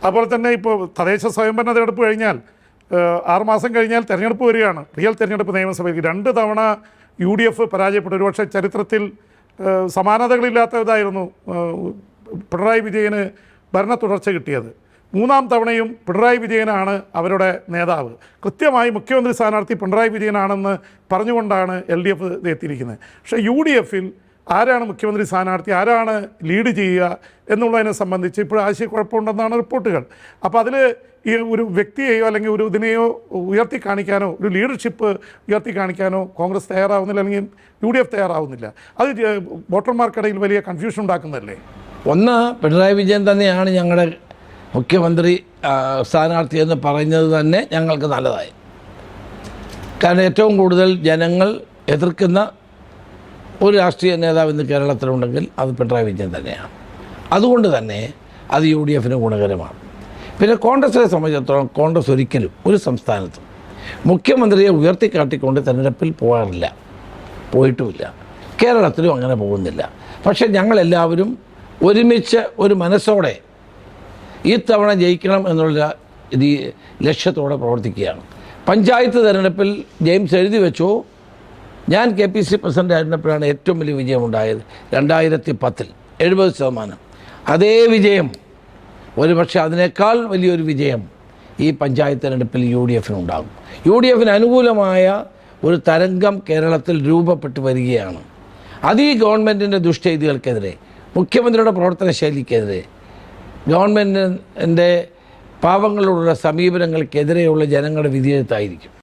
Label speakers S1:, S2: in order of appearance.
S1: അതുപോലെ തന്നെ ഇപ്പോൾ തദ്ദേശ സ്വയംഭരണ തെരഞ്ഞെടുപ്പ് കഴിഞ്ഞാൽ 6 മാസം കഴിഞ്ഞാൽ തെരഞ്ഞെടുപ്പ് വരികയാണ്. റിയൽ തെരഞ്ഞെടുപ്പ് നിയമസഭയ്ക്ക് 2 തവണ UDF പരാജയപ്പെട്ടു. ഒരുപക്ഷെ ചരിത്രത്തിൽ സമാനതകളില്ലാത്തതായിരുന്നു പിണറായി വിജയന് ഭരണ തുടർച്ച കിട്ടിയത്. 3ാം തവണയും പിണറായി വിജയനാണ് അവരുടെ നേതാവ്. കൃത്യമായി മുഖ്യമന്ത്രി സ്ഥാനാർത്ഥി പിണറായി വിജയനാണെന്ന് പറഞ്ഞുകൊണ്ടാണ് LDF എത്തിയിരിക്കുന്നത്. പക്ഷേ UDFൽ ആരാണ് മുഖ്യമന്ത്രി സ്ഥാനാർത്ഥി, ആരാണ് ലീഡ് ചെയ്യുക എന്നുള്ളതിനെ സംബന്ധിച്ച് ഇപ്പോൾ ആശയക്കുഴപ്പമുണ്ടെന്നാണ് റിപ്പോർട്ടുകൾ. അപ്പോൾ അതിൽ ഈ ഒരു വ്യക്തിയെയോ അല്ലെങ്കിൽ ഒരു ഇതിനെയോ ഉയർത്തി കാണിക്കാനോ ഒരു ലീഡർഷിപ്പ് ഉയർത്തി കാണിക്കാനോ കോൺഗ്രസ് തയ്യാറാവുന്നില്ല, അല്ലെങ്കിൽ UDF തയ്യാറാവുന്നില്ല. അത് വോട്ടർമാർക്കിടയിൽ വലിയ കൺഫ്യൂഷൻ ഉണ്ടാക്കുന്നതല്ലേ?
S2: ഒന്ന്, പിണറായി വിജയൻ തന്നെയാണ് ഞങ്ങളുടെ മുഖ്യമന്ത്രി സ്ഥാനാർത്ഥി എന്ന് പറയുന്നത് തന്നെ ഞങ്ങൾക്ക് നല്ലതായി. കാരണം ഏറ്റവും കൂടുതൽ ജനങ്ങൾ എതിർക്കുന്ന ഒരു രാഷ്ട്രീയ നേതാവ് ഇന്ന് കേരളത്തിലുണ്ടെങ്കിൽ അത് പിണറായി വിജയൻ തന്നെയാണ്. അതുകൊണ്ട് തന്നെ അത് UDFന് ഗുണകരമാണ്. പിന്നെ കോൺഗ്രസിനെ സംബന്ധിച്ചിടത്തോളം കോൺഗ്രസ് ഒരിക്കലും ഒരു സംസ്ഥാനത്തും മുഖ്യമന്ത്രിയെ ഉയർത്തിക്കാട്ടിക്കൊണ്ട് തെരഞ്ഞെടുപ്പിൽ പോയിട്ടുമില്ല. കേരളത്തിലും അങ്ങനെ പോകുന്നില്ല. പക്ഷേ ഞങ്ങളെല്ലാവരും ഒരുമിച്ച് ഒരു മനസ്സോടെ ഈ തവണ ജയിക്കണം എന്നുള്ള ലക്ഷ്യത്തോടെ പ്രവർത്തിക്കുകയാണ്. പഞ്ചായത്ത് തെരഞ്ഞെടുപ്പിൽ ജെയിംസ് എഴുതി വെച്ചു, ഞാൻ KPC പ്രസിഡൻ്റ് ആയിരുന്നപ്പോഴാണ് ഏറ്റവും വലിയ വിജയമുണ്ടായത് 2010 70%. അതേ വിജയം, ഒരുപക്ഷെ അതിനേക്കാൾ വലിയൊരു വിജയം ഈ പഞ്ചായത്ത് തെരഞ്ഞെടുപ്പിൽ UDFനുണ്ടാകും. UDFന് അനുകൂലമായ ഒരു തരംഗം കേരളത്തിൽ രൂപപ്പെട്ടു വരികയാണ്. അത് ഈ ഗവൺമെൻറ്റിൻ്റെ ദുഷ്ചെയ്തികൾക്കെതിരെ, മുഖ്യമന്ത്രിയുടെ പ്രവർത്തന ശൈലിക്കെതിരെ, ഗവൺമെൻറ്റിൻ്റെ പാവങ്ങളോടുള്ള സമീപനങ്ങൾക്കെതിരെയുള്ള ജനങ്ങളുടെ വിധിയെഴുത്തായിരിക്കും.